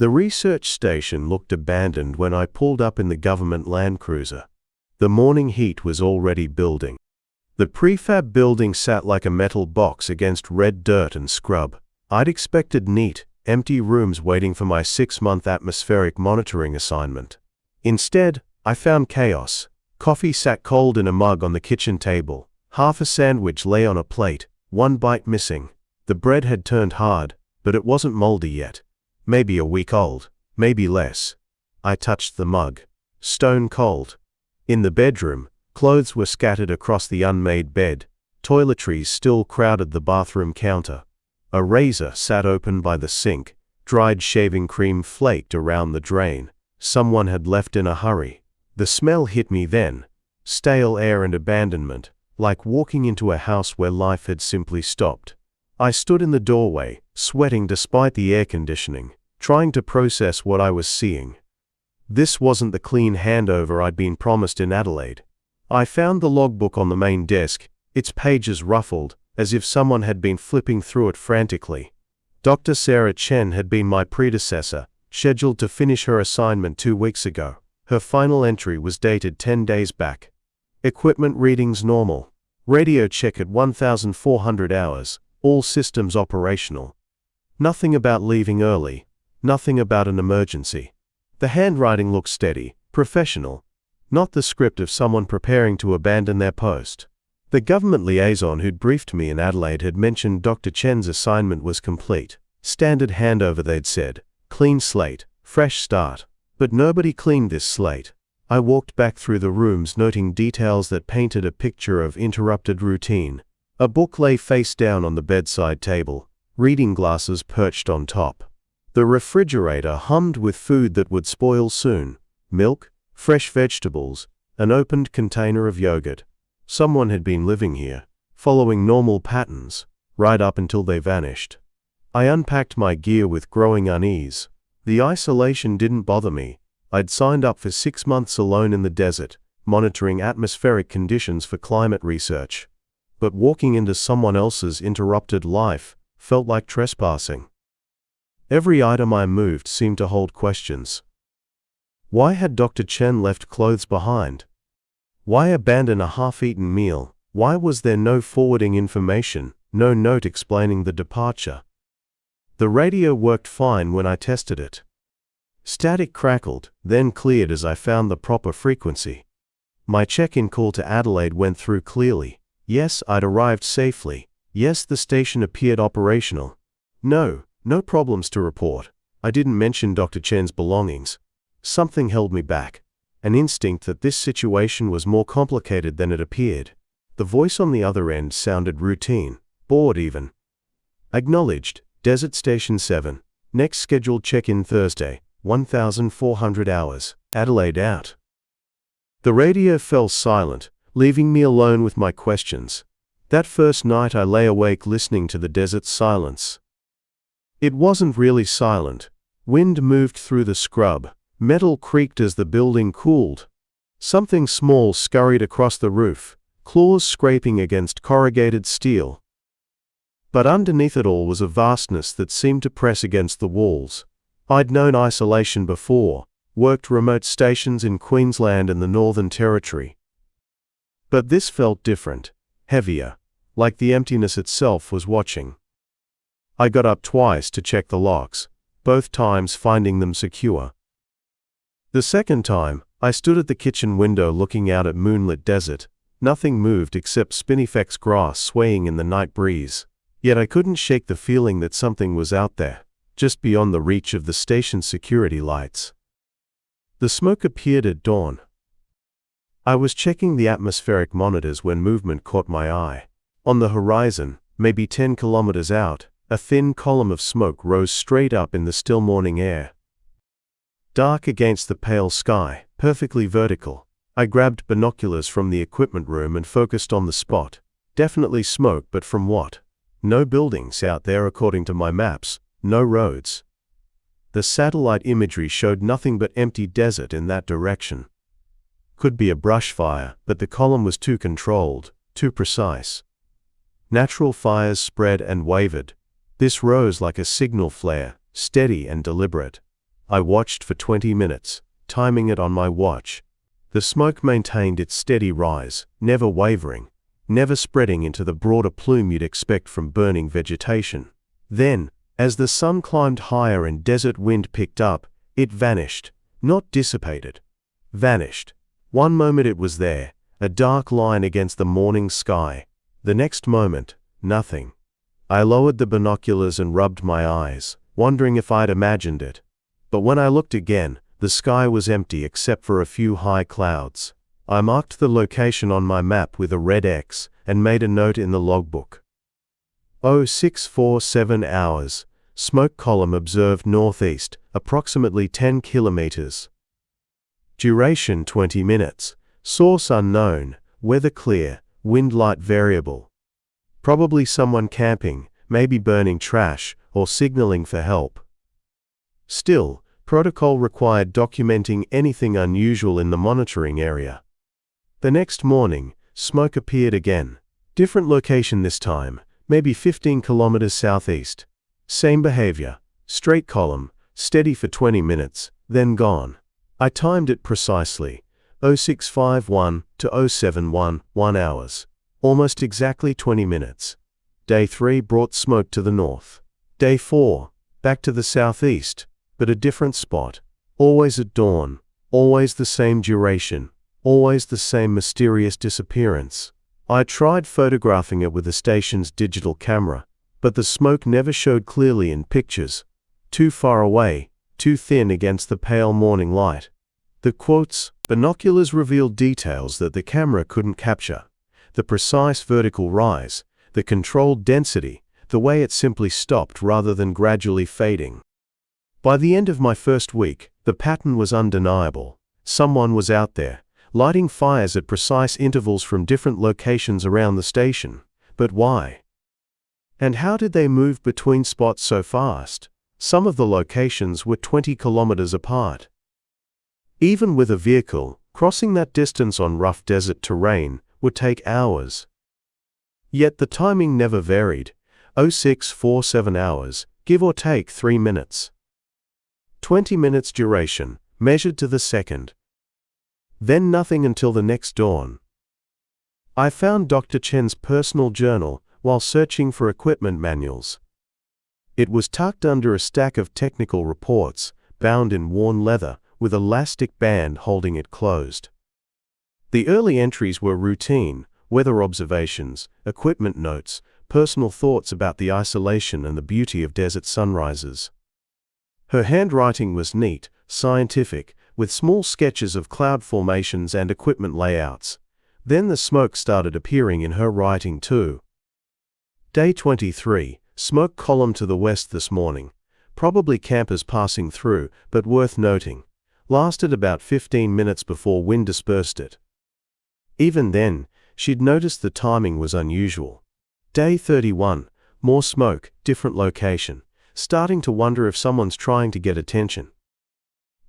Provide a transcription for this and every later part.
The research station looked abandoned when I pulled up in the government Land Cruiser. The morning heat was already building. The prefab building sat like a metal box against red dirt and scrub. I'd expected neat, empty rooms waiting for my 6-month atmospheric monitoring assignment. Instead, I found chaos. Coffee sat cold in a mug on the kitchen table. Half a sandwich lay on a plate, one bite missing. The bread had turned hard, but it wasn't moldy yet. Maybe a week old, maybe less. I touched the mug. Stone cold. In the bedroom, clothes were scattered across the unmade bed. Toiletries still crowded the bathroom counter. A razor sat open by the sink. Dried shaving cream flaked around the drain. Someone had left in a hurry. The smell hit me then. Stale air and abandonment, like walking into a house where life had simply stopped. I stood in the doorway, sweating despite the air conditioning, trying to process what I was seeing. This wasn't the clean handover I'd been promised in Adelaide. I found the logbook on the main desk, its pages ruffled, as if someone had been flipping through it frantically. Dr. Sarah Chen had been my predecessor, scheduled to finish her assignment 2 weeks ago. Her final entry was dated 10 days back. Equipment readings normal. Radio check at 1,400 hours. All systems operational. Nothing about leaving early. Nothing about an emergency. The handwriting looked steady, professional. Not the script of someone preparing to abandon their post. The government liaison who'd briefed me in Adelaide had mentioned Dr. Chen's assignment was complete. Standard handover, they'd said. Clean slate, fresh start. But nobody cleaned this slate. I walked back through the rooms, noting details that painted a picture of interrupted routine. A book lay face down on the bedside table, reading glasses perched on top. The refrigerator hummed with food that would spoil soon. Milk, fresh vegetables, an opened container of yogurt. Someone had been living here, following normal patterns, right up until they vanished. I unpacked my gear with growing unease. The isolation didn't bother me. I'd signed up for 6 months alone in the desert, monitoring atmospheric conditions for climate research. But walking into someone else's interrupted life felt like trespassing. Every item I moved seemed to hold questions. Why had Dr. Chen left clothes behind? Why abandon a half-eaten meal? Why was there no forwarding information, no note explaining the departure? The radio worked fine when I tested it. Static crackled, then cleared as I found the proper frequency. My check-in call to Adelaide went through clearly. Yes, I'd arrived safely. Yes, the station appeared operational. No problems to report. I didn't mention Dr. Chen's belongings. Something held me back. An instinct that this situation was more complicated than it appeared. The voice on the other end sounded routine, bored even. Acknowledged, Desert Station 7. Next scheduled check-in Thursday, 1,400 hours. Adelaide out. The radio fell silent, leaving me alone with my questions. That first night I lay awake listening to the desert's silence. It wasn't really silent. Wind moved through the scrub. Metal creaked as the building cooled. Something small scurried across the roof, claws scraping against corrugated steel. But underneath it all was a vastness that seemed to press against the walls. I'd known isolation before, worked remote stations in Queensland and the Northern Territory. But this felt different, heavier, like the emptiness itself was watching. I got up twice to check the locks, both times finding them secure. The second time, I stood at the kitchen window looking out at moonlit desert. Nothing moved except spinifex grass swaying in the night breeze. Yet I couldn't shake the feeling that something was out there, just beyond the reach of the station's security lights. The smoke appeared at dawn. I was checking the atmospheric monitors when movement caught my eye. On the horizon, maybe 10 kilometers out, a thin column of smoke rose straight up in the still morning air. Dark against the pale sky, perfectly vertical. I grabbed binoculars from the equipment room and focused on the spot. Definitely smoke, but from what? No buildings out there according to my maps, no roads. The satellite imagery showed nothing but empty desert in that direction. Could be a brush fire, but the column was too controlled, too precise. Natural fires spread and wavered. This rose like a signal flare, steady and deliberate. I watched for 20 minutes, timing it on my watch. The smoke maintained its steady rise, never wavering, never spreading into the broader plume you'd expect from burning vegetation. Then, as the sun climbed higher and desert wind picked up, it vanished, not dissipated. Vanished. One moment it was there, a dark line against the morning sky. The next moment, nothing. I lowered the binoculars and rubbed my eyes, wondering if I'd imagined it. But when I looked again, the sky was empty except for a few high clouds. I marked the location on my map with a red X and made a note in the logbook. 0647 hours. Smoke column observed northeast, approximately 10 kilometers. Duration 20 minutes. Source unknown. Weather clear. Wind light variable. Probably someone camping, maybe burning trash, or signaling for help. Still, protocol required documenting anything unusual in the monitoring area. The next morning, smoke appeared again. Different location this time, maybe 15 kilometers southeast. Same behavior. Straight column, steady for 20 minutes, then gone. I timed it precisely. 0651 to 0711 hours. Almost exactly 20 minutes. Day 3 brought smoke to the north. Day 4, back to the southeast, but a different spot. Always at dawn. Always the same duration. Always the same mysterious disappearance. I tried photographing it with the station's digital camera, but the smoke never showed clearly in pictures. Too far away, too thin against the pale morning light. The quotes, binoculars revealed details that the camera couldn't capture. The precise vertical rise, the controlled density, the way it simply stopped rather than gradually fading. By the end of my first week, the pattern was undeniable. Someone was out there, lighting fires at precise intervals from different locations around the station. But why? And how did they move between spots so fast? Some of the locations were 20 kilometers apart. Even with a vehicle, crossing that distance on rough desert terrain would take hours. Yet the timing never varied. 0647 hours, give or take 3 minutes. 20 minutes duration, measured to the second. Then nothing until the next dawn. I found Dr. Chen's personal journal while searching for equipment manuals. It was tucked under a stack of technical reports, bound in worn leather, with an elastic band holding it closed. The early entries were routine, weather observations, equipment notes, personal thoughts about the isolation and the beauty of desert sunrises. Her handwriting was neat, scientific, with small sketches of cloud formations and equipment layouts. Then the smoke started appearing in her writing too. Day 23, smoke column to the west this morning. Probably campers passing through, but worth noting. Lasted about 15 minutes before wind dispersed it. Even then, she'd noticed the timing was unusual. Day 31, more smoke, different location. Starting to wonder if someone's trying to get attention.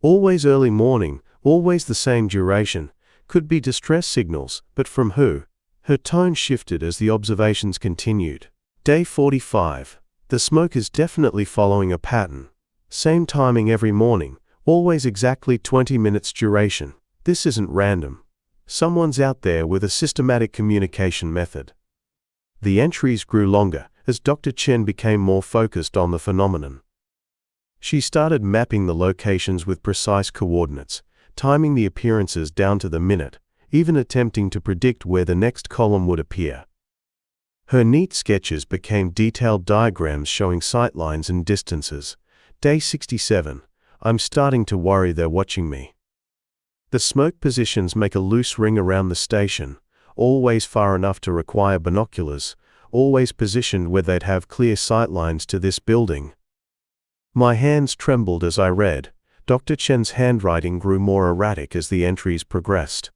Always early morning, always the same duration. Could be distress signals, but from who? Her tone shifted as the observations continued. Day 45. The smoke is definitely following a pattern. Same timing every morning, always exactly 20 minutes duration. This isn't random. Someone's out there with a systematic communication method. The entries grew longer as Dr. Chen became more focused on the phenomenon. She started mapping the locations with precise coordinates, timing the appearances down to the minute, even attempting to predict where the next column would appear. Her neat sketches became detailed diagrams showing sightlines and distances. Day 67. I'm starting to worry they're watching me. The smoke positions make a loose ring around the station, always far enough to require binoculars, always positioned where they'd have clear sightlines to this building. My hands trembled as I read. Dr. Chen's handwriting grew more erratic as the entries progressed.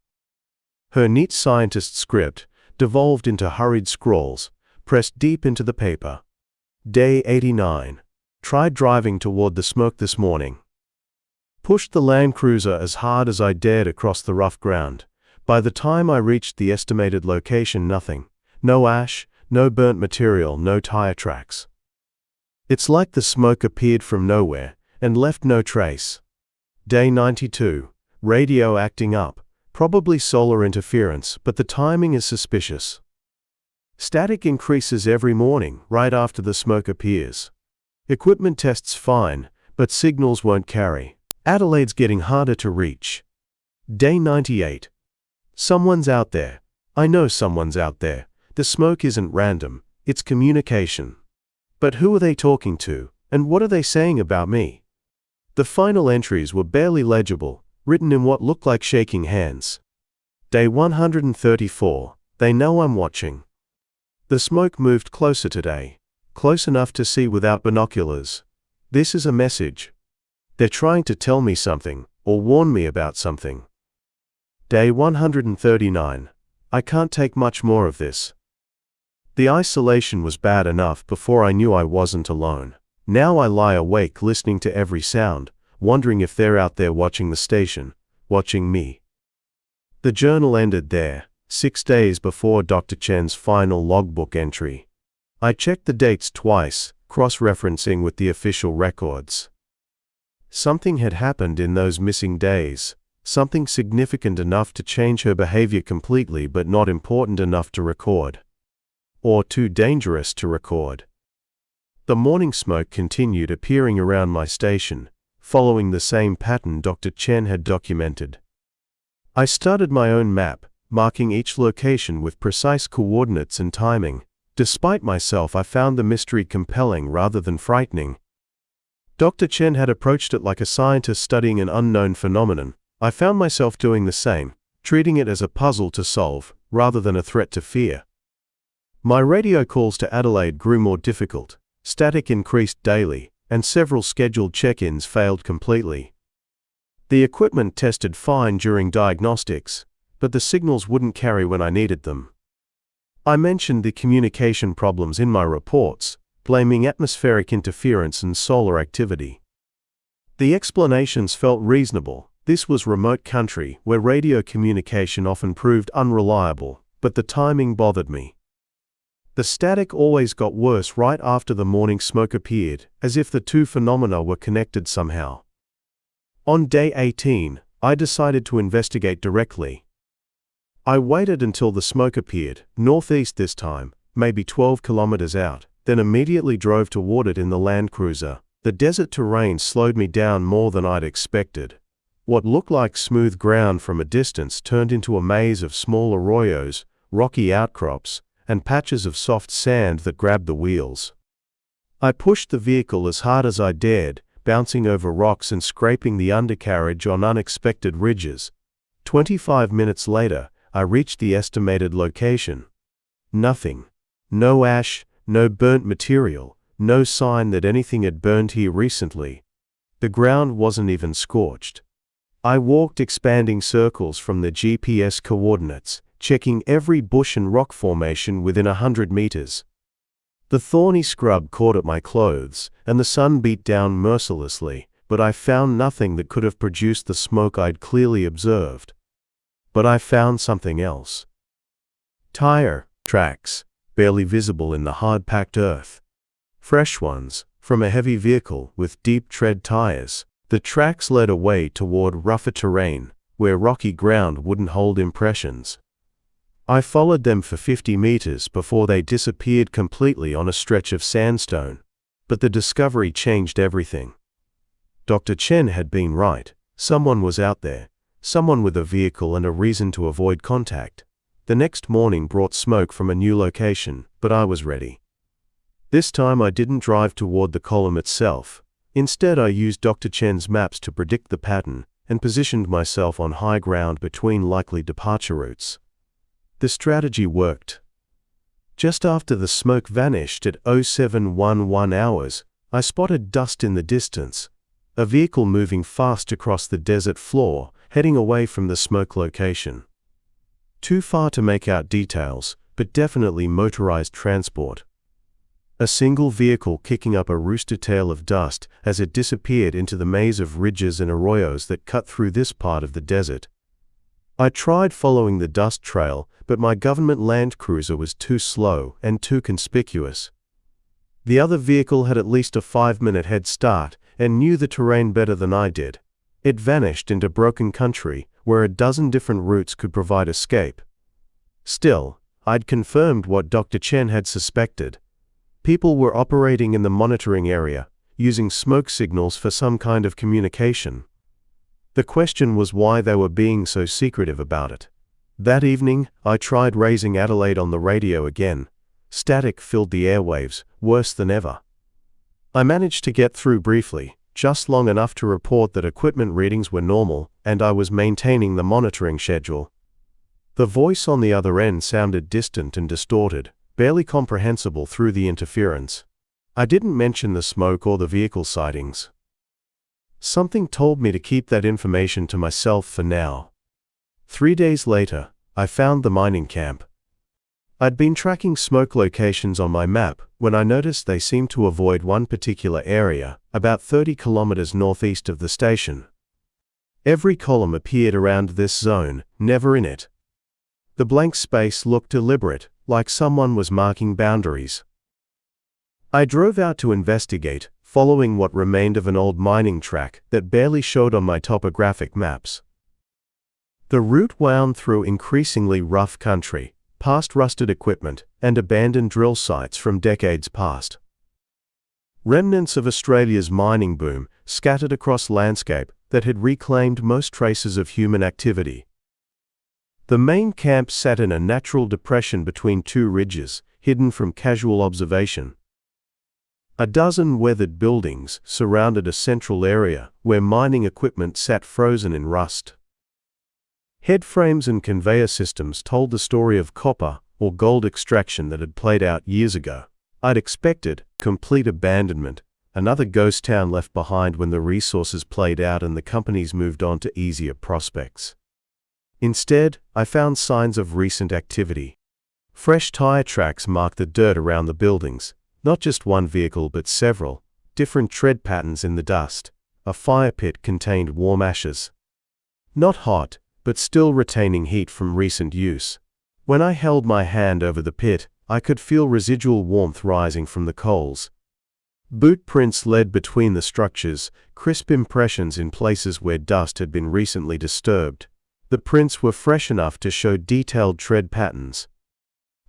Her neat scientist script devolved into hurried scrawls, pressed deep into the paper. Day 89. Tried driving toward the smoke this morning. Pushed the Land Cruiser as hard as I dared across the rough ground. By the time I reached the estimated location, nothing. No ash, no burnt material, no tire tracks. It's like the smoke appeared from nowhere and left no trace. Day 92. Radio acting up. Probably solar interference, but the timing is suspicious. Static increases every morning, right after the smoke appears. Equipment tests fine, but signals won't carry. Adelaide's getting harder to reach. Day 98. Someone's out there. I know someone's out there. The smoke isn't random, it's communication. But who are they talking to, and what are they saying about me? The final entries were barely legible, written in what looked like shaking hands. Day 134. They know I'm watching. The smoke moved closer today, close enough to see without binoculars. This is a message. They're trying to tell me something, or warn me about something. Day 139. I can't take much more of this. The isolation was bad enough before I knew I wasn't alone. Now I lie awake listening to every sound, wondering if they're out there watching the station, watching me. The journal ended there, 6 days before Dr. Chen's final logbook entry. I checked the dates twice, cross-referencing with the official records. Something had happened in those missing days, something significant enough to change her behavior completely but not important enough to record. Or too dangerous to record. The morning smoke continued appearing around my station, following the same pattern Dr. Chen had documented. I started my own map, marking each location with precise coordinates and timing. Despite myself, I found the mystery compelling rather than frightening. Dr. Chen had approached it like a scientist studying an unknown phenomenon. I found myself doing the same, treating it as a puzzle to solve, rather than a threat to fear. My radio calls to Adelaide grew more difficult, static increased daily, and several scheduled check-ins failed completely. The equipment tested fine during diagnostics, but the signals wouldn't carry when I needed them. I mentioned the communication problems in my reports, blaming atmospheric interference and solar activity. The explanations felt reasonable. This was remote country where radio communication often proved unreliable, but the timing bothered me. The static always got worse right after the morning smoke appeared, as if the two phenomena were connected somehow. On day 18, I decided to investigate directly. I waited until the smoke appeared, northeast this time, maybe 12 kilometers out, then immediately drove toward it in the Land Cruiser. The desert terrain slowed me down more than I'd expected. What looked like smooth ground from a distance turned into a maze of small arroyos, rocky outcrops, and patches of soft sand that grabbed the wheels. I pushed the vehicle as hard as I dared, bouncing over rocks and scraping the undercarriage on unexpected ridges. 25 minutes later, I reached the estimated location. Nothing. No ash, no burnt material, no sign that anything had burned here recently. The ground wasn't even scorched. I walked expanding circles from the GPS coordinates, checking every bush and rock formation within 100 meters. The thorny scrub caught at my clothes, and the sun beat down mercilessly, but I found nothing that could have produced the smoke I'd clearly observed. But I found something else. Tire tracks, barely visible in the hard-packed earth. Fresh ones, from a heavy vehicle with deep tread tires. The tracks led away toward rougher terrain, where rocky ground wouldn't hold impressions. I followed them for 50 meters before they disappeared completely on a stretch of sandstone. But the discovery changed everything. Dr. Chen had been right. Someone was out there. Someone with a vehicle and a reason to avoid contact. The next morning brought smoke from a new location, but I was ready. This time I didn't drive toward the column itself. Instead, I used Dr. Chen's maps to predict the pattern and positioned myself on high ground between likely departure routes. The strategy worked. Just after the smoke vanished at 0711 hours, I spotted dust in the distance, a vehicle moving fast across the desert floor, heading away from the smoke location. Too far to make out details, but definitely motorized transport. A single vehicle kicking up a rooster tail of dust as it disappeared into the maze of ridges and arroyos that cut through this part of the desert. I tried following the dust trail, but my government Land Cruiser was too slow and too conspicuous. The other vehicle had at least a 5-minute head start, and knew the terrain better than I did. It vanished into broken country, where a dozen different routes could provide escape. Still, I'd confirmed what Dr. Chen had suspected. People were operating in the monitoring area, using smoke signals for some kind of communication. The question was why they were being so secretive about it. That evening, I tried raising Adelaide on the radio again. Static filled the airwaves, worse than ever. I managed to get through briefly, just long enough to report that equipment readings were normal, and I was maintaining the monitoring schedule. The voice on the other end sounded distant and distorted, barely comprehensible through the interference. I didn't mention the smoke or the vehicle sightings. Something told me to keep that information to myself for now. 3 days later, I found the mining camp. I'd been tracking smoke locations on my map when I noticed they seemed to avoid one particular area, about 30 kilometers northeast of the station. Every column appeared around this zone, never in it. The blank space looked deliberate, like someone was marking boundaries. I drove out to investigate, following what remained of an old mining track that barely showed on my topographic maps. The route wound through increasingly rough country, past rusted equipment, and abandoned drill sites from decades past. Remnants of Australia's mining boom scattered across landscape that had reclaimed most traces of human activity. The main camp sat in a natural depression between two ridges, hidden from casual observation. A dozen weathered buildings surrounded a central area where mining equipment sat frozen in rust. Headframes and conveyor systems told the story of copper or gold extraction that had played out years ago. I'd expected complete abandonment, another ghost town left behind when the resources played out and the companies moved on to easier prospects. Instead, I found signs of recent activity. Fresh tire tracks marked the dirt around the buildings, not just one vehicle but several, different tread patterns in the dust. A fire pit contained warm ashes. Not hot, but still retaining heat from recent use. When I held my hand over the pit, I could feel residual warmth rising from the coals. Boot prints led between the structures, crisp impressions in places where dust had been recently disturbed. The prints were fresh enough to show detailed tread patterns.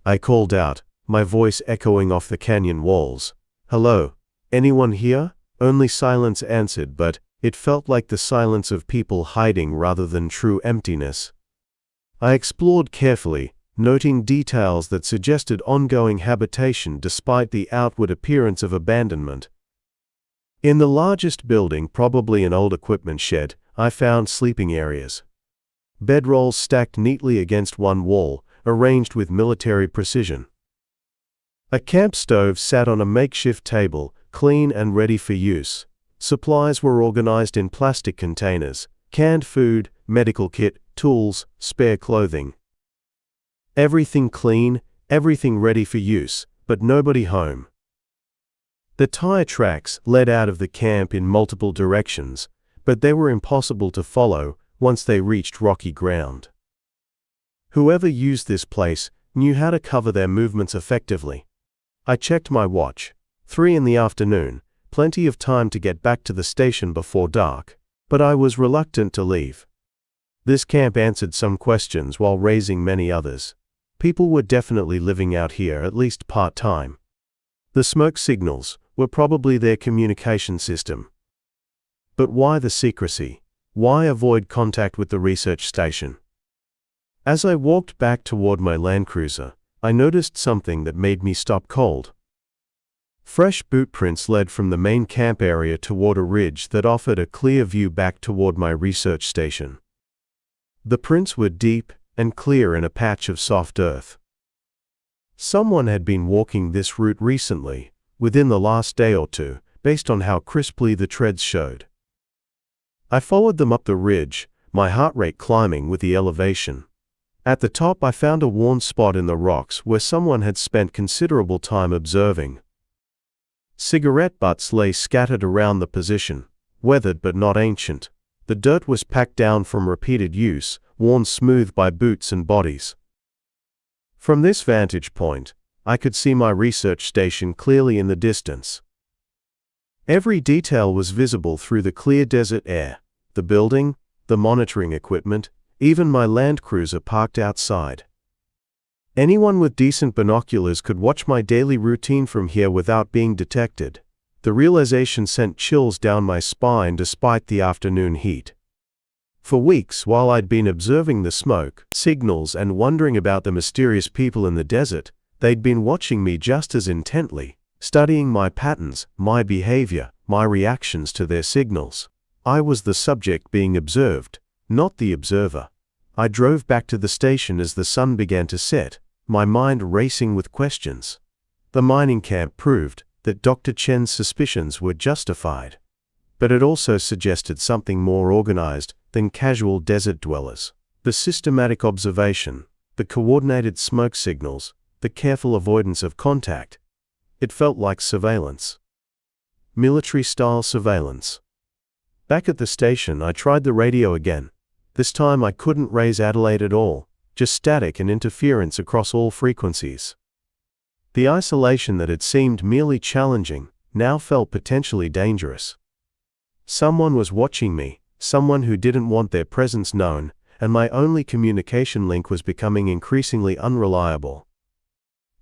I called out, my voice echoing off the canyon walls. "Hello? Anyone here?" Only silence answered, but it felt like the silence of people hiding rather than true emptiness. I explored carefully, noting details that suggested ongoing habitation despite the outward appearance of abandonment. In the largest building, probably an old equipment shed, I found sleeping areas. Bedrolls stacked neatly against one wall, arranged with military precision. A camp stove sat on a makeshift table, clean and ready for use. Supplies were organized in plastic containers, canned food, medical kit, tools, spare clothing. Everything clean, everything ready for use, but nobody home. The tire tracks led out of the camp in multiple directions, but they were impossible to follow once they reached rocky ground. Whoever used this place knew how to cover their movements effectively. I checked my watch. 3 in the afternoon, plenty of time to get back to the station before dark, but I was reluctant to leave. This camp answered some questions while raising many others. People were definitely living out here at least part-time. The smoke signals were probably their communication system. But why the secrecy? Why avoid contact with the research station? As I walked back toward my Land Cruiser, I noticed something that made me stop cold. Fresh boot prints led from the main camp area toward a ridge that offered a clear view back toward my research station. The prints were deep and clear in a patch of soft earth. Someone had been walking this route recently, within the last day or two, based on how crisply the treads showed. I followed them up the ridge, my heart rate climbing with the elevation. At the top I found a worn spot in the rocks where someone had spent considerable time observing. Cigarette butts lay scattered around the position, weathered but not ancient. The dirt was packed down from repeated use, worn smooth by boots and bodies. From this vantage point, I could see my research station clearly in the distance. Every detail was visible through the clear desert air: the building, the monitoring equipment, even my Land Cruiser parked outside. Anyone with decent binoculars could watch my daily routine from here without being detected. The realization sent chills down my spine despite the afternoon heat. For weeks, while I'd been observing the smoke signals and wondering about the mysterious people in the desert, they'd been watching me just as intently, studying my patterns, my behavior, my reactions to their signals. I was the subject being observed, not the observer. I drove back to the station as the sun began to set, my mind racing with questions. The mining camp proved that Dr. Chen's suspicions were justified. But it also suggested something more organized than casual desert dwellers. The systematic observation, the coordinated smoke signals, the careful avoidance of contact. It felt like surveillance. Military-style surveillance. Back at the station, I tried the radio again. This time I couldn't raise Adelaide at all, just static and interference across all frequencies. The isolation that had seemed merely challenging now felt potentially dangerous. Someone was watching me, someone who didn't want their presence known, and my only communication link was becoming increasingly unreliable.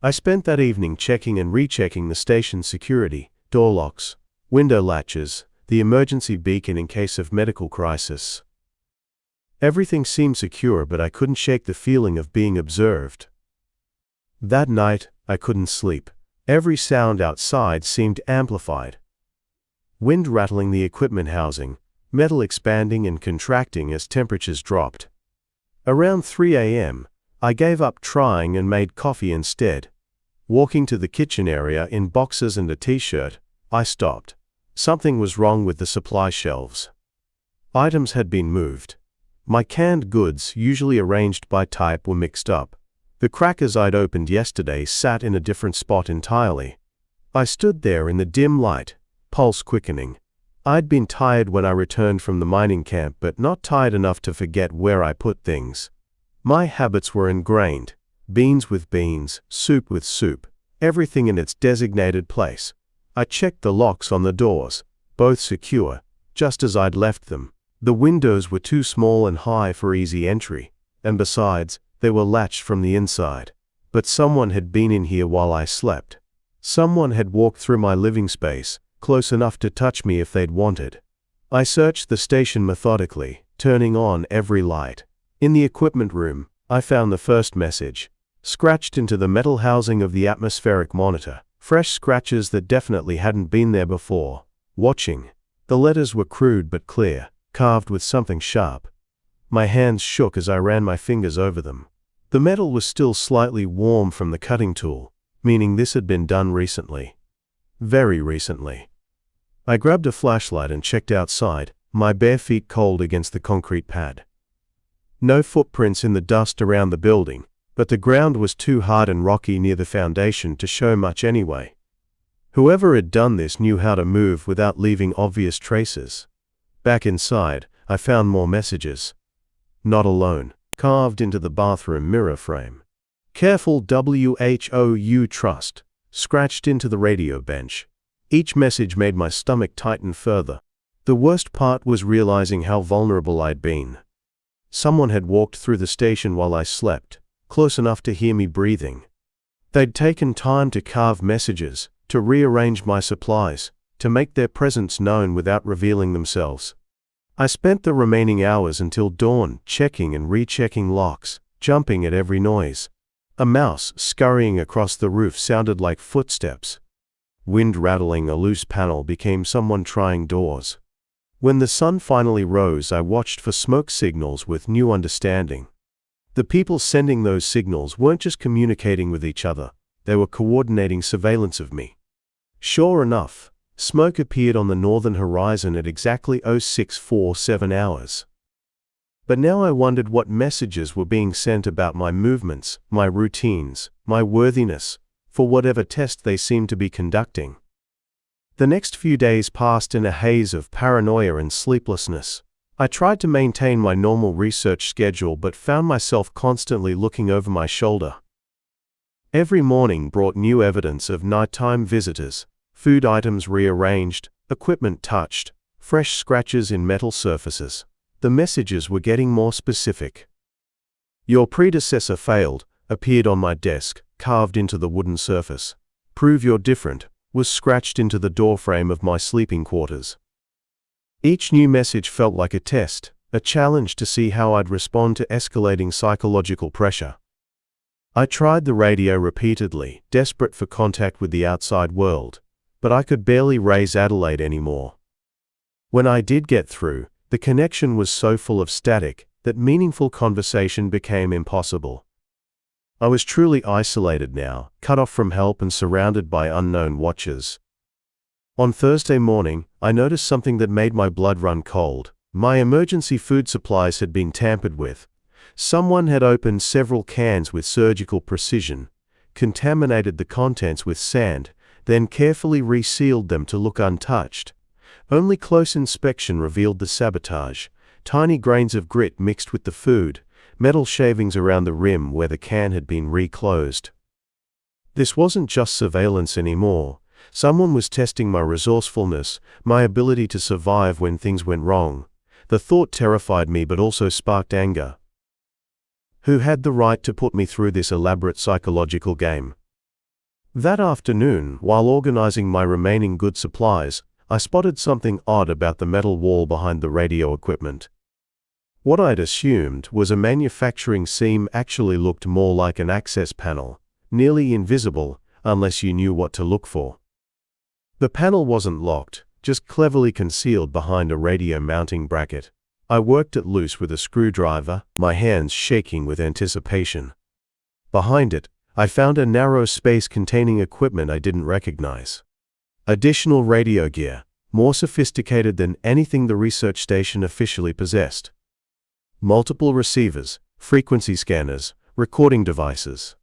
I spent that evening checking and rechecking the station's security, door locks, window latches, the emergency beacon in case of medical crisis. Everything seemed secure, but I couldn't shake the feeling of being observed. That night, I couldn't sleep. Every sound outside seemed amplified. Wind rattling the equipment housing, metal expanding and contracting as temperatures dropped. Around 3 a.m., I gave up trying and made coffee instead. Walking to the kitchen area in boxers and a t-shirt, I stopped. Something was wrong with the supply shelves. Items had been moved. My canned goods, usually arranged by type, were mixed up. The crackers I'd opened yesterday sat in a different spot entirely. I stood there in the dim light, pulse quickening. I'd been tired when I returned from the mining camp, but not tired enough to forget where I put things. My habits were ingrained: beans with beans, soup with soup, everything in its designated place. I checked the locks on the doors, both secure, just as I'd left them. The windows were too small and high for easy entry, and besides, they were latched from the inside. But someone had been in here while I slept. Someone had walked through my living space, close enough to touch me if they'd wanted. I searched the station methodically, turning on every light. In the equipment room, I found the first message, scratched into the metal housing of the atmospheric monitor. Fresh scratches that definitely hadn't been there before. Watching. The letters were crude but clear, carved with something sharp. My hands shook as I ran my fingers over them. The metal was still slightly warm from the cutting tool, meaning this had been done recently. Very recently. I grabbed a flashlight and checked outside, my bare feet cold against the concrete pad. No footprints in the dust around the building, but the ground was too hard and rocky near the foundation to show much anyway. Whoever had done this knew how to move without leaving obvious traces. Back inside, I found more messages. Not alone, carved into the bathroom mirror frame. Careful WHOU trust, scratched into the radio bench. Each message made my stomach tighten further. The worst part was realizing how vulnerable I'd been. Someone had walked through the station while I slept, close enough to hear me breathing. They'd taken time to carve messages, to rearrange my supplies, to make their presence known without revealing themselves. I spent the remaining hours until dawn checking and rechecking locks, jumping at every noise. A mouse scurrying across the roof sounded like footsteps. Wind rattling a loose panel became someone trying doors. When the sun finally rose, I watched for smoke signals with new understanding. The people sending those signals weren't just communicating with each other, they were coordinating surveillance of me. Sure enough, smoke appeared on the northern horizon at exactly 0647 hours. But now I wondered what messages were being sent about my movements, my routines, my worthiness, for whatever test they seemed to be conducting. The next few days passed in a haze of paranoia and sleeplessness. I tried to maintain my normal research schedule but found myself constantly looking over my shoulder. Every morning brought new evidence of nighttime visitors, food items rearranged, equipment touched, fresh scratches in metal surfaces. The messages were getting more specific. "Your predecessor failed," appeared on my desk, carved into the wooden surface. "Prove you're different," was scratched into the doorframe of my sleeping quarters. Each new message felt like a test, a challenge to see how I'd respond to escalating psychological pressure. I tried the radio repeatedly, desperate for contact with the outside world, but I could barely raise Adelaide anymore. When I did get through, the connection was so full of static that meaningful conversation became impossible. I was truly isolated now, cut off from help and surrounded by unknown watchers. On Thursday morning, I noticed something that made my blood run cold. My emergency food supplies had been tampered with. Someone had opened several cans with surgical precision, contaminated the contents with sand, then carefully resealed them to look untouched. Only close inspection revealed the sabotage: tiny grains of grit mixed with the food, metal shavings around the rim where the can had been reclosed. This wasn't just surveillance anymore. Someone was testing my resourcefulness, my ability to survive when things went wrong. The thought terrified me but also sparked anger. Who had the right to put me through this elaborate psychological game? That afternoon, while organizing my remaining good supplies, I spotted something odd about the metal wall behind the radio equipment. What I'd assumed was a manufacturing seam actually looked more like an access panel, nearly invisible unless you knew what to look for. The panel wasn't locked, just cleverly concealed behind a radio mounting bracket. I worked it loose with a screwdriver, my hands shaking with anticipation. Behind it, I found a narrow space containing equipment I didn't recognize. Additional radio gear, more sophisticated than anything the research station officially possessed. Multiple receivers, frequency scanners, recording devices.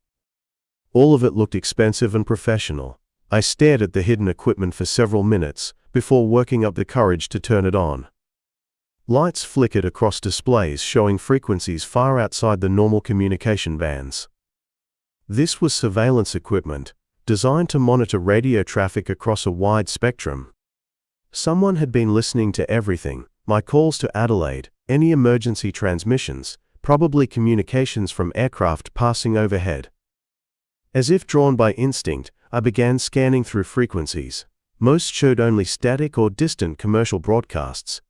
All of it looked expensive and professional. I stared at the hidden equipment for several minutes before working up the courage to turn it on. Lights flickered across displays showing frequencies far outside the normal communication bands. This was surveillance equipment, designed to monitor radio traffic across a wide spectrum. Someone had been listening to everything: my calls to Adelaide, any emergency transmissions, probably communications from aircraft passing overhead. As if drawn by instinct, I began scanning through frequencies. Most showed only static or distant commercial broadcasts.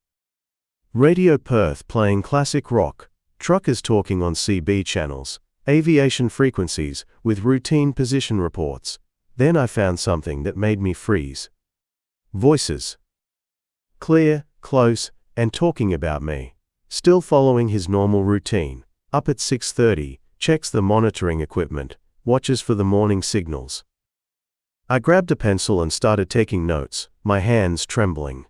Radio Perth playing classic rock, truckers talking on CB channels, aviation frequencies with routine position reports. Then I found something that made me freeze. Voices. Clear, close, and talking about me. Still following his normal routine. Up at 6:30, checks the monitoring equipment, watches for the morning signals. I grabbed a pencil and started taking notes, my hands trembling.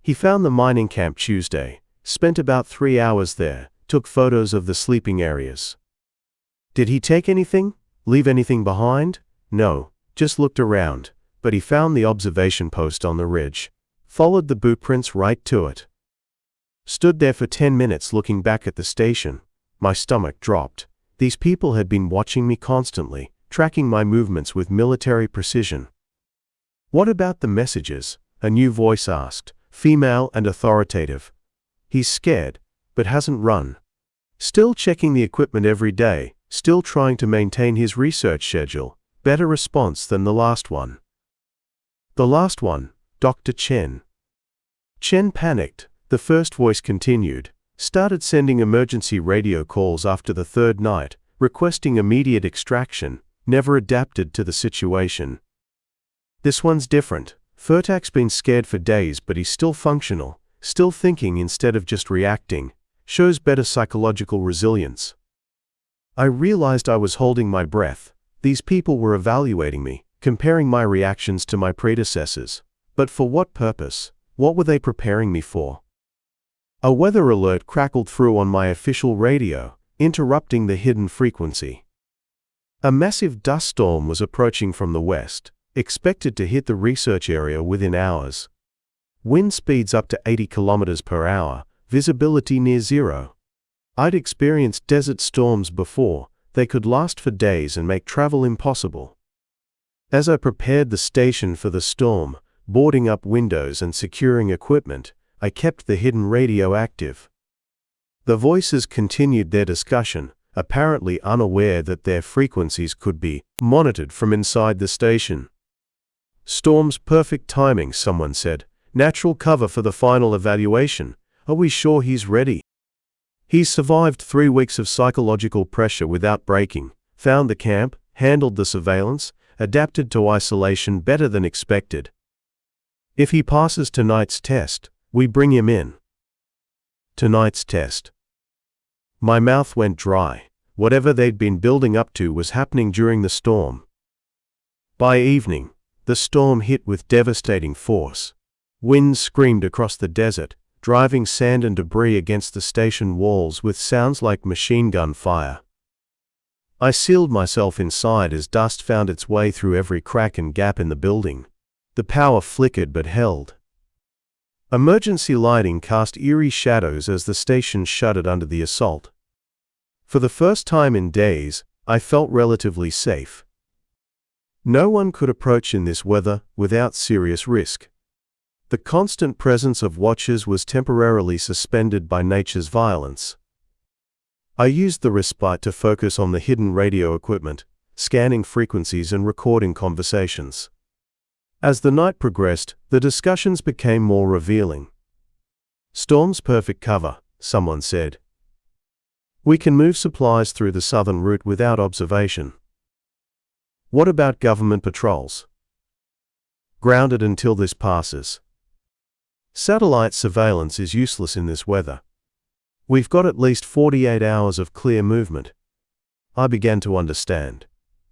He found the mining camp Tuesday, spent about 3 hours there, took photos of the sleeping areas. Did he take anything? Leave anything behind? No, just looked around, but he found the observation post on the ridge, followed the boot prints right to it. Stood there for 10 minutes looking back at the station. My stomach dropped. These people had been watching me constantly, tracking my movements with military precision. What about the messages? A new voice asked, female and authoritative. He's scared, but hasn't run. Still checking the equipment every day, still trying to maintain his research schedule. Better response than the last one. The last one, Dr. Chen. Chen panicked. The first voice continued, started sending emergency radio calls after the third night, requesting immediate extraction, never adapted to the situation. This one's different. Furtak's been scared for days but he's still functional, still thinking instead of just reacting, shows better psychological resilience. I realized I was holding my breath. These people were evaluating me, comparing my reactions to my predecessors. But for what purpose? What were they preparing me for? A weather alert crackled through on my official radio, interrupting the hidden frequency. A massive dust storm was approaching from the west, expected to hit the research area within hours. Wind speeds up to 80 kilometers per hour, visibility near zero. I'd experienced desert storms before. They could last for days and make travel impossible. As I prepared the station for the storm, boarding up windows and securing equipment, I kept the hidden radio active. The voices continued their discussion, apparently unaware that their frequencies could be monitored from inside the station. "Storm's perfect timing," someone said. "Natural cover for the final evaluation. Are we sure he's ready?" He's survived 3 weeks of psychological pressure without breaking, found the camp, handled the surveillance, adapted to isolation better than expected. If he passes tonight's test, we bring him in. Tonight's test. My mouth went dry. Whatever they'd been building up to was happening during the storm. By evening, the storm hit with devastating force. Winds screamed across the desert, driving sand and debris against the station walls with sounds like machine gun fire. I sealed myself inside as dust found its way through every crack and gap in the building. The power flickered but held. Emergency lighting cast eerie shadows as the station shuddered under the assault. For the first time in days, I felt relatively safe. No one could approach in this weather without serious risk. The constant presence of watchers was temporarily suspended by nature's violence. I used the respite to focus on the hidden radio equipment, scanning frequencies and recording conversations. As the night progressed, the discussions became more revealing. "Storm's perfect cover," someone said. "We can move supplies through the southern route without observation." "What about government patrols?" "Grounded until this passes." "Satellite surveillance is useless in this weather. We've got at least 48 hours of clear movement." I began to understand.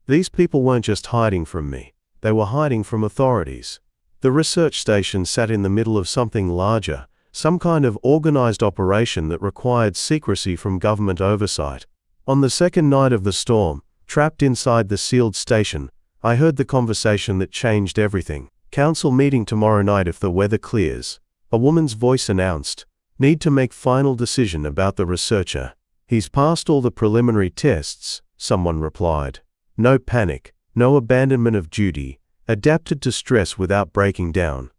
These people weren't just hiding from me. They were hiding from authorities. The research station sat in the middle of something larger, some kind of organized operation that required secrecy from government oversight. On the second night of the storm, trapped inside the sealed station, I heard the conversation that changed everything. "Council meeting tomorrow night if the weather clears," a woman's voice announced. "Need to make final decision about the researcher. He's passed all the preliminary tests," someone replied. "No panic. No abandonment of duty, adapted to stress without breaking down."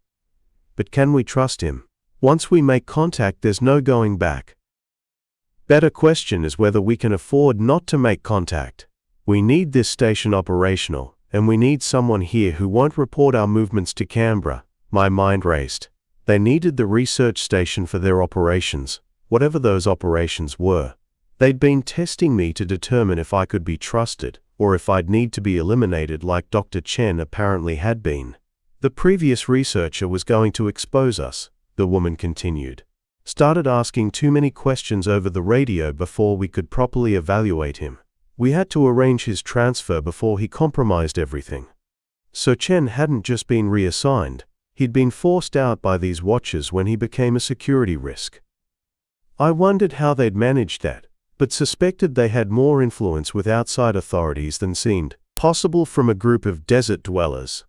"But can we trust him? Once we make contact, there's no going back." "Better question is whether we can afford not to make contact. We need this station operational, and we need someone here who won't report our movements to Canberra." My mind raced. They needed the research station for their operations, whatever those operations were. They'd been testing me to determine if I could be trusted, or if I'd need to be eliminated like Dr. Chen apparently had been. "The previous researcher was going to expose us," the woman continued. "Started asking too many questions over the radio before we could properly evaluate him. We had to arrange his transfer before he compromised everything." So Chen hadn't just been reassigned, he'd been forced out by these watchers when he became a security risk. I wondered how they'd managed that, but suspected they had more influence with outside authorities than seemed possible from a group of desert dwellers.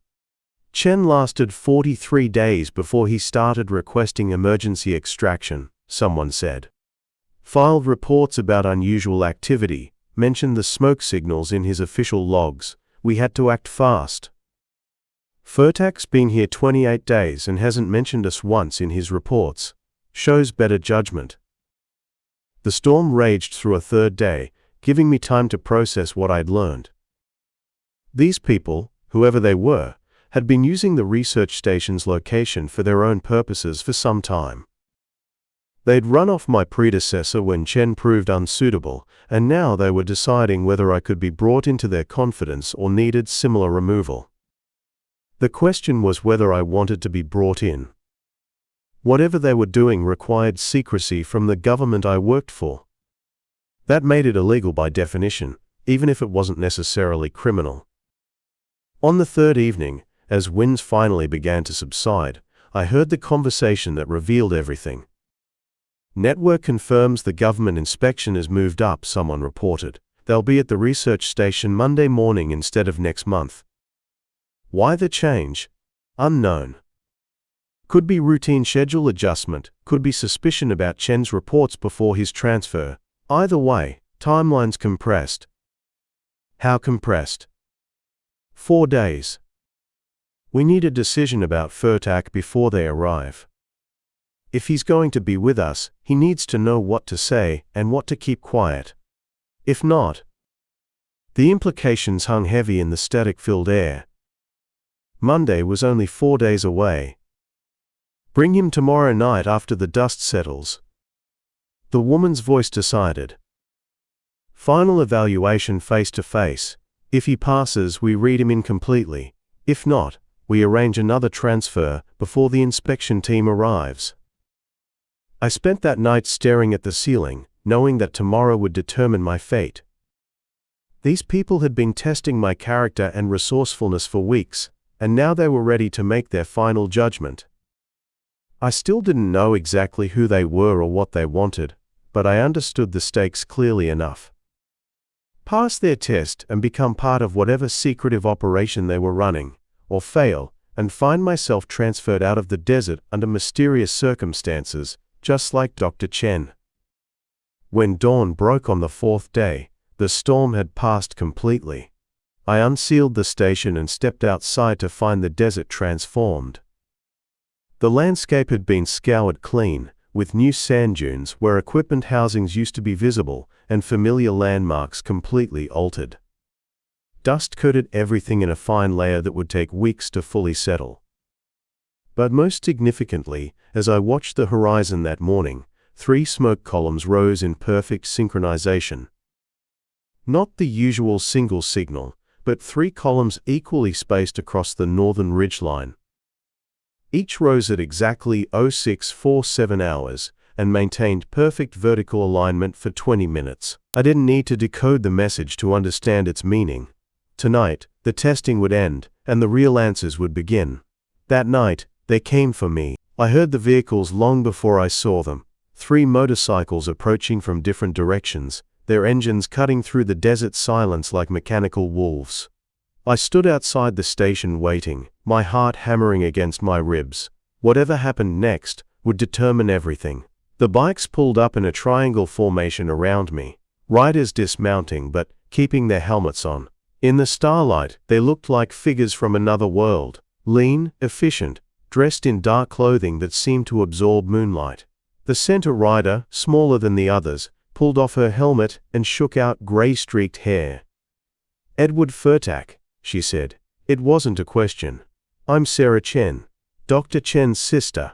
Chen lasted 43 days before he started requesting emergency extraction, someone said. Filed reports about unusual activity, mentioned the smoke signals in his official logs. We had to act fast. Furtak's been here 28 days and hasn't mentioned us once in his reports. Shows better judgment. The storm raged through a third day, giving me time to process what I'd learned. These people, whoever they were, had been using the research station's location for their own purposes for some time. They'd run off my predecessor when Chen proved unsuitable, and now they were deciding whether I could be brought into their confidence or needed similar removal. The question was whether I wanted to be brought in. Whatever they were doing required secrecy from the government I worked for. That made it illegal by definition, even if it wasn't necessarily criminal. On the third evening, as winds finally began to subside, I heard the conversation that revealed everything. "Network confirms the government inspection has moved up," someone reported. "They'll be at the research station Monday morning instead of next month." Why the change? Unknown. Could be routine schedule adjustment, could be suspicion about Chen's reports before his transfer. Either way, timelines compressed. How compressed? 4 days. We need a decision about Furtak before they arrive. If he's going to be with us, he needs to know what to say and what to keep quiet. If not, the implications hung heavy in the static-filled air. Monday was only 4 days away. Bring him tomorrow night after the dust settles. The woman's voice decided. Final evaluation face to face. If he passes, we read him in completely. If not, we arrange another transfer before the inspection team arrives. I spent that night staring at the ceiling, knowing that tomorrow would determine my fate. These people had been testing my character and resourcefulness for weeks, and now they were ready to make their final judgment. I still didn't know exactly who they were or what they wanted, but I understood the stakes clearly enough. Pass their test and become part of whatever secretive operation they were running, or fail, and find myself transferred out of the desert under mysterious circumstances, just like Dr. Chen. When dawn broke on the 4th day, the storm had passed completely. I unsealed the station and stepped outside to find the desert transformed. The landscape had been scoured clean, with new sand dunes where equipment housings used to be visible, and familiar landmarks completely altered. Dust coated everything in a fine layer that would take weeks to fully settle. But most significantly, as I watched the horizon that morning, 3 smoke columns rose in perfect synchronization. Not the usual single signal, but 3 columns equally spaced across the northern ridgeline. Each rose at exactly 0647 hours and maintained perfect vertical alignment for 20 minutes. I didn't need to decode the message to understand its meaning. Tonight, the testing would end, and the real answers would begin. That night, they came for me. I heard the vehicles long before I saw them. 3 motorcycles approaching from different directions, their engines cutting through the desert silence like mechanical wolves. I stood outside the station waiting, my heart hammering against my ribs. Whatever happened next would determine everything. The bikes pulled up in a triangle formation around me, riders dismounting but keeping their helmets on. In the starlight, they looked like figures from another world, lean, efficient, dressed in dark clothing that seemed to absorb moonlight. The center rider, smaller than the others, pulled off her helmet and shook out gray-streaked hair. "Edward Furtak," she said. It wasn't a question. "I'm Sarah Chen, Dr. Chen's sister."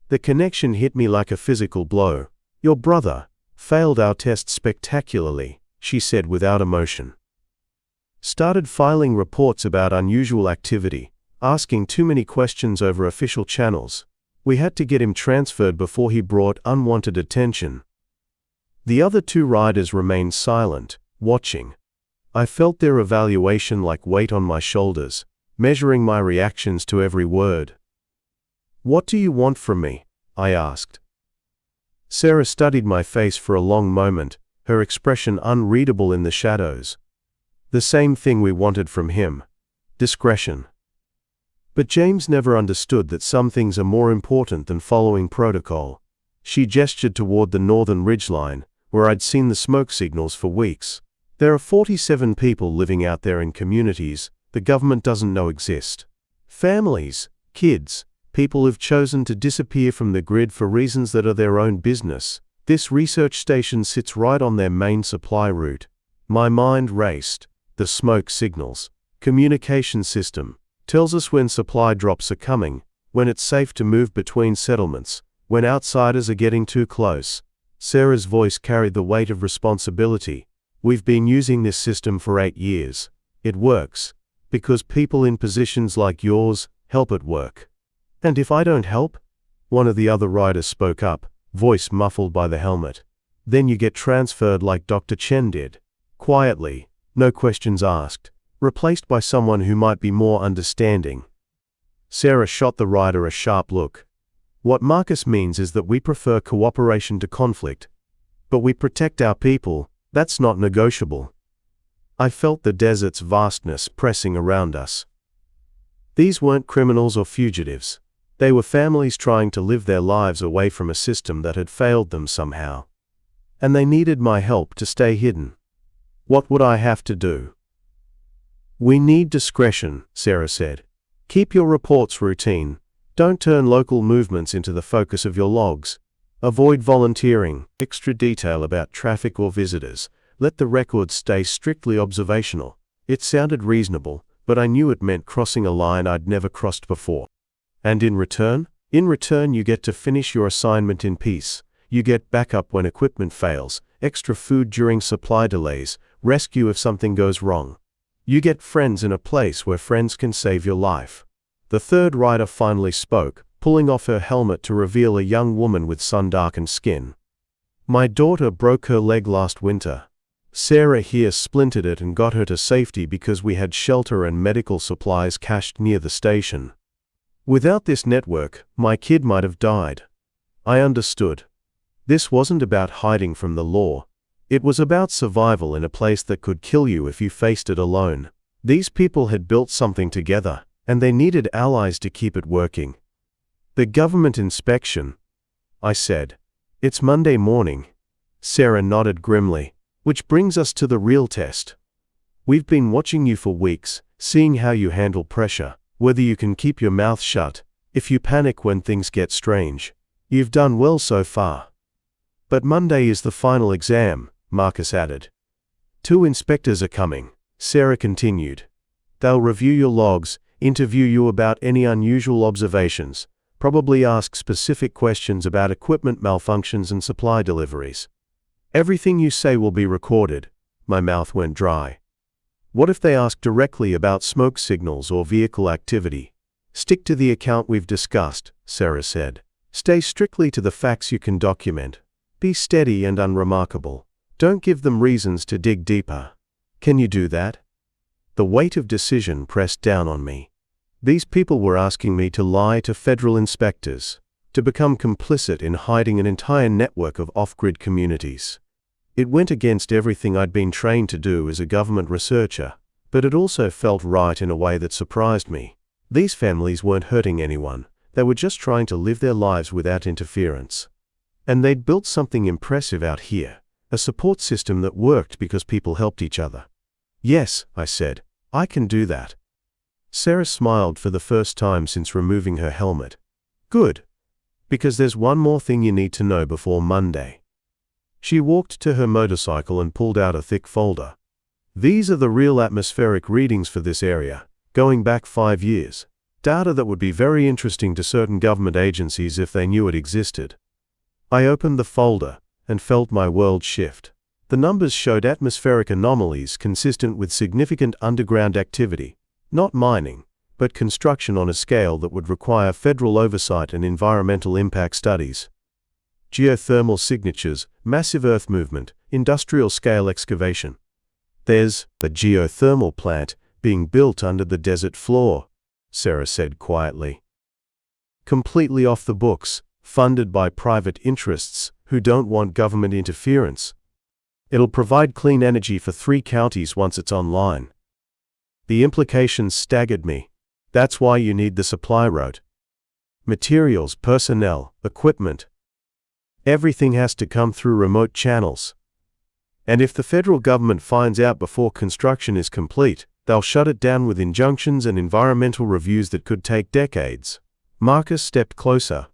The connection hit me like a physical blow. "Your brother failed our test spectacularly," she said without emotion. Started filing reports about unusual activity, asking too many questions over official channels. We had to get him transferred before he brought unwanted attention. The other 2 riders remained silent, watching. I felt their evaluation like weight on my shoulders, measuring my reactions to every word. "What do you want from me?" I asked. Sarah studied my face for a long moment, her expression unreadable in the shadows. "The same thing we wanted from him. Discretion." But James never understood that some things are more important than following protocol. She gestured toward the northern ridgeline, where I'd seen the smoke signals for weeks. "There are 47 people living out there in communities the government doesn't know exist. Families, kids, people who've chosen to disappear from the grid for reasons that are their own business. This research station sits right on their main supply route." My mind raced. The smoke signals. Communication system. Tells us when supply drops are coming, when it's safe to move between settlements, when outsiders are getting too close. Sarah's voice carried the weight of responsibility. "We've been using this system for 8 years. It works, because people in positions like yours help it work." "And if I don't help?" One of the other riders spoke up, voice muffled by the helmet. "Then you get transferred like Dr. Chen did." Quietly, no questions asked, replaced by someone who might be more understanding. Sarah shot the rider a sharp look. "What Marcus means is that we prefer cooperation to conflict. But we protect our people, that's not negotiable." I felt the desert's vastness pressing around us. These weren't criminals or fugitives. They were families trying to live their lives away from a system that had failed them somehow. And they needed my help to stay hidden. What would I have to do? "We need discretion," Sarah said. Keep your reports routine. Don't turn local movements into the focus of your logs. Avoid volunteering, extra detail about traffic or visitors. Let the records stay strictly observational. It sounded reasonable, but I knew it meant crossing a line I'd never crossed before. And in return? In return, you get to finish your assignment in peace. You get backup when equipment fails, extra food during supply delays, rescue if something goes wrong. You get friends in a place where friends can save your life. The third rider finally spoke, pulling off her helmet to reveal a young woman with sun-darkened skin. My daughter broke her leg last winter. Sarah here splintered it and got her to safety because we had shelter and medical supplies cached near the station. Without this network, my kid might have died. I understood. This wasn't about hiding from the law. It was about survival in a place that could kill you if you faced it alone. These people had built something together, and they needed allies to keep it working. The government inspection, I said. It's Monday morning. Sarah nodded grimly, which brings us to the real test. We've been watching you for weeks, seeing how you handle pressure, whether you can keep your mouth shut, if you panic when things get strange. You've done well so far. But Monday is the final exam, Marcus added. 2 inspectors are coming, Sarah continued. They'll review your logs, interview you about any unusual observations, probably ask specific questions about equipment malfunctions and supply deliveries. Everything you say will be recorded. My mouth went dry. What if they ask directly about smoke signals or vehicle activity? Stick to the account we've discussed, Sarah said. Stay strictly to the facts you can document. Be steady and unremarkable. Don't give them reasons to dig deeper. Can you do that? The weight of decision pressed down on me. These people were asking me to lie to federal inspectors, to become complicit in hiding an entire network of off-grid communities. It went against everything I'd been trained to do as a government researcher, but it also felt right in a way that surprised me. These families weren't hurting anyone. They were just trying to live their lives without interference. And they'd built something impressive out here, a support system that worked because people helped each other. Yes, I said, I can do that. Sarah smiled for the first time since removing her helmet. Good. Because there's one more thing you need to know before Monday. She walked to her motorcycle and pulled out a thick folder. These are the real atmospheric readings for this area, going back 5 years. Data that would be very interesting to certain government agencies if they knew it existed. I opened the folder and felt my world shift. The numbers showed atmospheric anomalies consistent with significant underground activity, not mining, but construction on a scale that would require federal oversight and environmental impact studies. Geothermal signatures, massive earth movement, industrial-scale excavation. There's a geothermal plant being built under the desert floor, Sarah said quietly. Completely off the books, funded by private interests who don't want government interference. It'll provide clean energy for 3 counties once it's online. The implications staggered me. That's why you need the supply route. Materials, personnel, equipment. Everything has to come through remote channels. And if the federal government finds out before construction is complete, they'll shut it down with injunctions and environmental reviews that could take decades. Marcus stepped closer.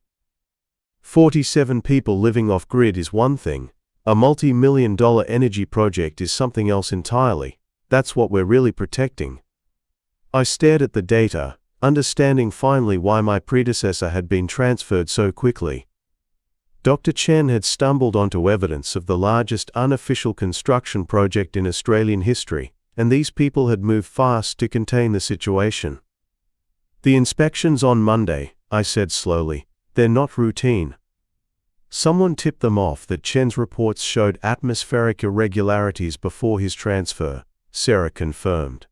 47 people living off-grid is one thing. A multi-million-dollar energy project is something else entirely. That's what we're really protecting. I stared at the data, understanding finally why my predecessor had been transferred so quickly. Dr. Chen had stumbled onto evidence of the largest unofficial construction project in Australian history, and these people had moved fast to contain the situation. The inspections on Monday, I said slowly, they're not routine. Someone tipped them off that Chen's reports showed atmospheric irregularities before his transfer, Sarah confirmed.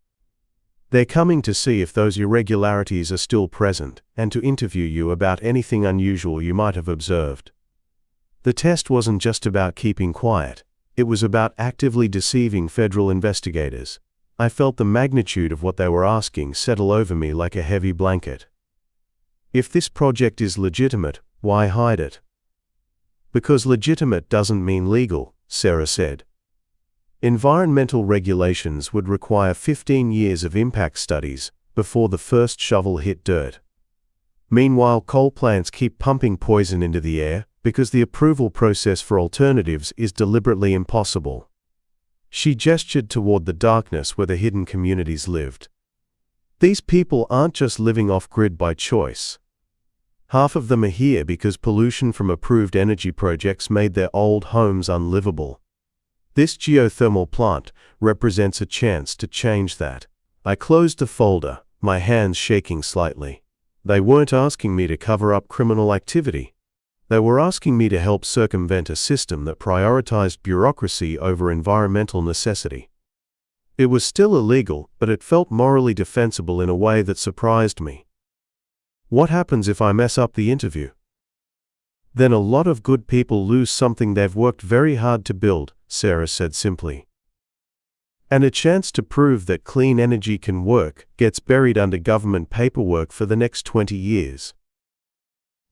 They're coming to see if those irregularities are still present, and to interview you about anything unusual you might have observed. The test wasn't just about keeping quiet, it was about actively deceiving federal investigators. I felt the magnitude of what they were asking settle over me like a heavy blanket. If this project is legitimate, why hide it? Because legitimate doesn't mean legal, Sarah said. Environmental regulations would require 15 years of impact studies, before the first shovel hit dirt. Meanwhile, coal plants keep pumping poison into the air because the approval process for alternatives is deliberately impossible. She gestured toward the darkness where the hidden communities lived. These people aren't just living off-grid by choice. Half of them are here because pollution from approved energy projects made their old homes unlivable. This geothermal plant represents a chance to change that. I closed the folder, my hands shaking slightly. They weren't asking me to cover up criminal activity. They were asking me to help circumvent a system that prioritized bureaucracy over environmental necessity. It was still illegal, but it felt morally defensible in a way that surprised me. What happens if I mess up the interview? Then a lot of good people lose something they've worked very hard to build, Sarah said simply. And a chance to prove that clean energy can work gets buried under government paperwork for the next 20 years.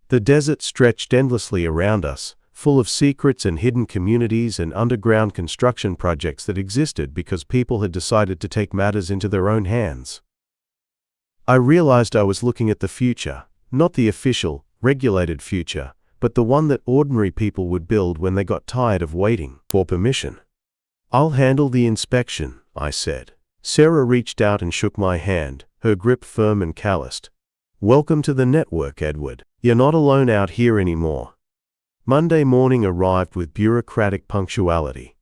The desert stretched endlessly around us, full of secrets and hidden communities and underground construction projects that existed because people had decided to take matters into their own hands. I realized I was looking at the future, not the official, regulated future, but the one that ordinary people would build when they got tired of waiting for permission. "I'll handle the inspection," I said. Sarah reached out and shook my hand, her grip firm and calloused. "Welcome to the network, Edward. You're not alone out here anymore." Monday morning arrived with bureaucratic punctuality.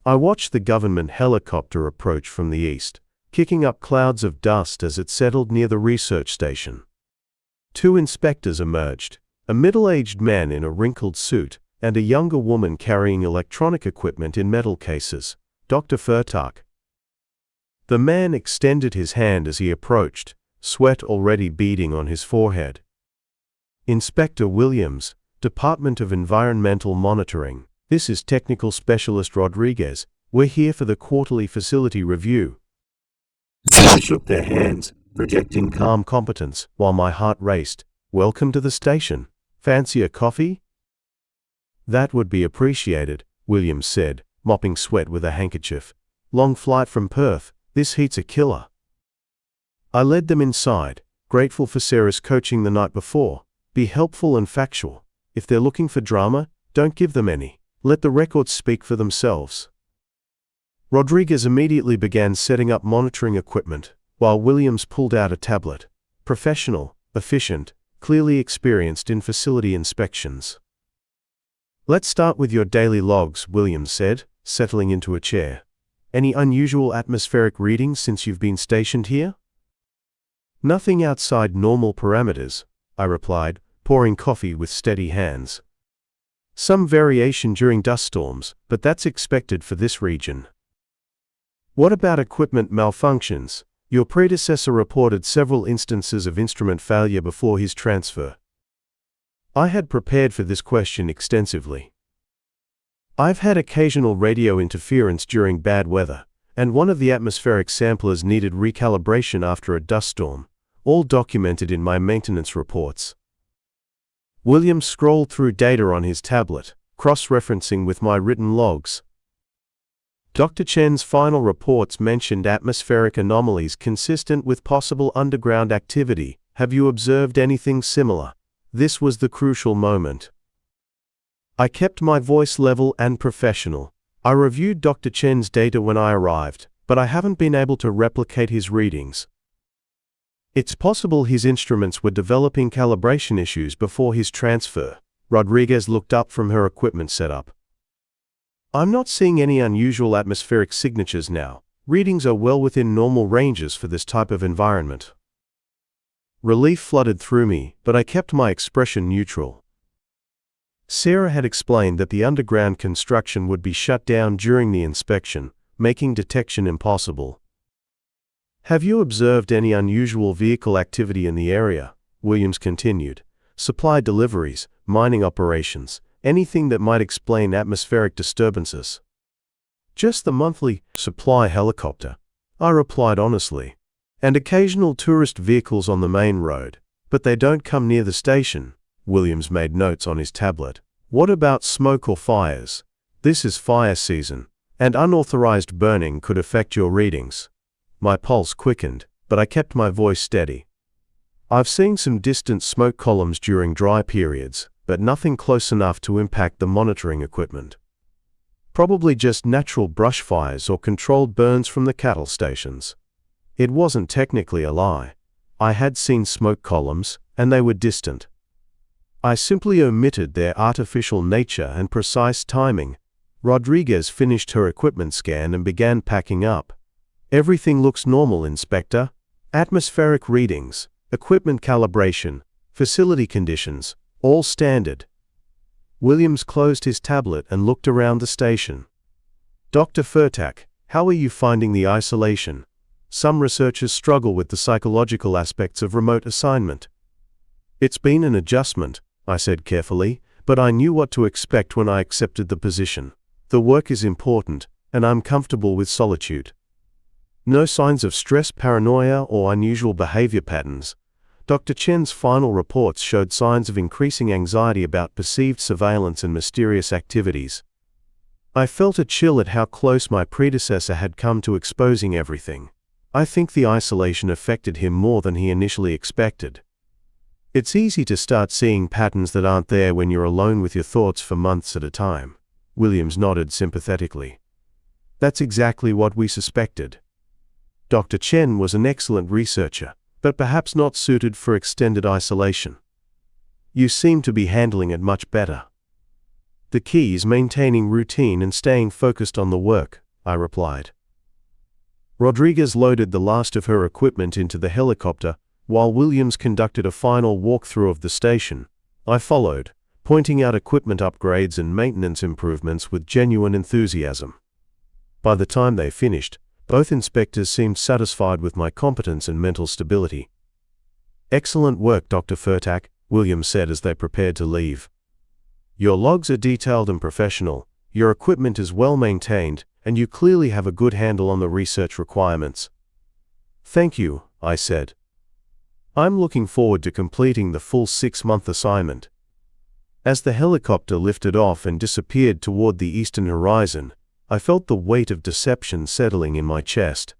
I watched the government helicopter approach from the east, kicking up clouds of dust as it settled near the research station. Two inspectors emerged, a middle-aged man in a wrinkled suit, and a younger woman carrying electronic equipment in metal cases, Dr. Furtak. The man extended his hand as he approached, sweat already beading on his forehead. "Inspector Williams, Department of Environmental Monitoring. This is Technical Specialist Rodriguez. We're here for the quarterly facility review." I shook their hands, projecting calm competence, while my heart raced. "Welcome to the station. Fancy a coffee?" "That would be appreciated," Williams said, mopping sweat with a handkerchief. "Long flight from Perth. This heat's a killer." I led them inside, grateful for Sarah's coaching the night before. Be helpful and factual. If they're looking for drama, don't give them any. Let the records speak for themselves. Rodriguez immediately began setting up monitoring equipment, while Williams pulled out a tablet. Professional, efficient, clearly experienced in facility inspections. "Let's start with your daily logs," Williams said, settling into a chair. "Any unusual atmospheric readings since you've been stationed here?" "Nothing outside normal parameters," I replied, pouring coffee with steady hands. "Some variation during dust storms, but that's expected for this region." "What about equipment malfunctions? Your predecessor reported several instances of instrument failure before his transfer." I had prepared for this question extensively. "I've had occasional radio interference during bad weather, and one of the atmospheric samplers needed recalibration after a dust storm, all documented in my maintenance reports." Williams scrolled through data on his tablet, cross-referencing with my written logs. Dr. Chen's final reports mentioned atmospheric anomalies consistent with possible underground activity. Have you observed anything similar? This was the crucial moment. I kept my voice level and professional. I reviewed Dr. Chen's data when I arrived, but I haven't been able to replicate his readings. It's possible his instruments were developing calibration issues before his transfer. Rodriguez looked up from her equipment setup. "I'm not seeing any unusual atmospheric signatures now. Readings are well within normal ranges for this type of environment." Relief flooded through me, but I kept my expression neutral. Sarah had explained that the underground construction would be shut down during the inspection, making detection impossible. "Have you observed any unusual vehicle activity in the area?" Williams continued. "Supply deliveries, mining operations, anything that might explain atmospheric disturbances?" "Just the monthly supply helicopter," I replied honestly. "And occasional tourist vehicles on the main road, but they don't come near the station." Williams made notes on his tablet. "What about smoke or fires? This is fire season, and unauthorized burning could affect your readings." My pulse quickened. but I kept my voice steady. I've seen some distant smoke columns during dry periods, but nothing close enough to impact the monitoring equipment. Probably just natural brush fires or controlled burns from the cattle stations. It wasn't technically a lie. I had seen smoke columns, and they were distant. I simply omitted their artificial nature and precise timing. Rodriguez finished her equipment scan and began packing up. Everything looks normal, Inspector. Atmospheric readings, equipment calibration, facility conditions, all standard. Williams closed his tablet and looked around the station. Dr. Furtak, how are you finding the isolation? Some researchers struggle with the psychological aspects of remote assignment. It's been an adjustment, I said carefully, but I knew what to expect when I accepted the position. The work is important, and I'm comfortable with solitude. No signs of stress, paranoia, or unusual behavior patterns. Dr. Chen's final reports showed signs of increasing anxiety about perceived surveillance and mysterious activities. I felt a chill at how close my predecessor had come to exposing everything. I think the isolation affected him more than he initially expected. It's easy to start seeing patterns that aren't there when you're alone with your thoughts for months at a time. Williams nodded sympathetically. That's exactly what we suspected. Dr. Chen was an excellent researcher, but perhaps not suited for extended isolation. You seem to be handling it much better. The key is maintaining routine and staying focused on the work, I replied. Rodriguez loaded the last of her equipment into the helicopter, while Williams conducted a final walkthrough of the station. I followed, pointing out equipment upgrades and maintenance improvements with genuine enthusiasm. By the time they finished, both inspectors seemed satisfied with my competence and mental stability. Excellent work, Dr. Furtak, Williams said as they prepared to leave. Your logs are detailed and professional, your equipment is well maintained, and you clearly have a good handle on the research requirements. Thank you, I said. I'm looking forward to completing the full 6-month assignment. As the helicopter lifted off and disappeared toward the eastern horizon, I felt the weight of deception settling in my chest.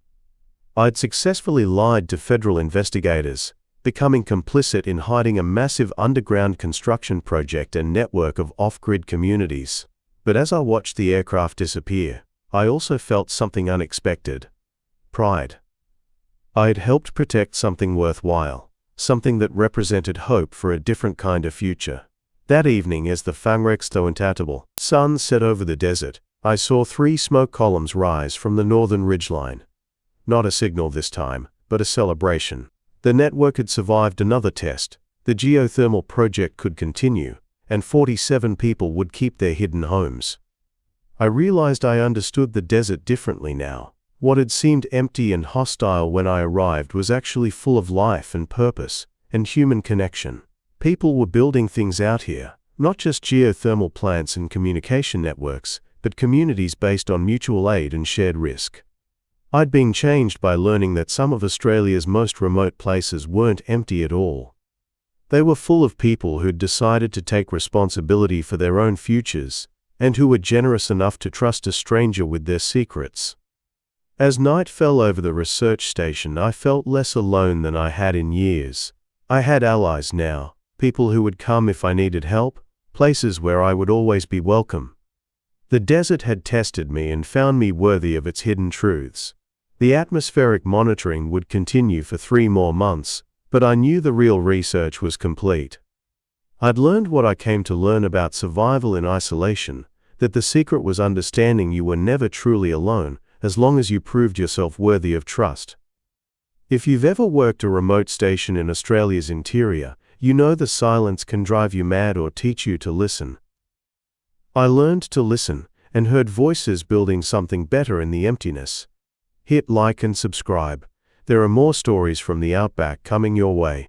I'd successfully lied to federal investigators, becoming complicit in hiding a massive underground construction project and network of off-grid communities. But as I watched the aircraft disappear, I also felt something unexpected. Pride. I had helped protect something worthwhile, something that represented hope for a different kind of future. That evening, as the Fangrekstointatable sun set over the desert, I saw 3 smoke columns rise from the northern ridgeline. Not a signal this time, but a celebration. The network had survived another test, the geothermal project could continue, and 47 people would keep their hidden homes. I realized I understood the desert differently now. What had seemed empty and hostile when I arrived was actually full of life and purpose, and human connection. People were building things out here, not just geothermal plants and communication networks, but communities based on mutual aid and shared risk. I'd been changed by learning that some of Australia's most remote places weren't empty at all. They were full of people who'd decided to take responsibility for their own futures, and who were generous enough to trust a stranger with their secrets. As night fell over the research station, I felt less alone than I had in years. I had allies now, people who would come if I needed help, places where I would always be welcome. The desert had tested me and found me worthy of its hidden truths. The atmospheric monitoring would continue for 3 more months, but I knew the real research was complete. I'd learned what I came to learn about survival in isolation, that the secret was understanding you were never truly alone, as long as you proved yourself worthy of trust. If you've ever worked a remote station in Australia's interior, you know the silence can drive you mad or teach you to listen. I learned to listen, and heard voices building something better in the emptiness. Hit like and subscribe. There are more stories from the Outback coming your way.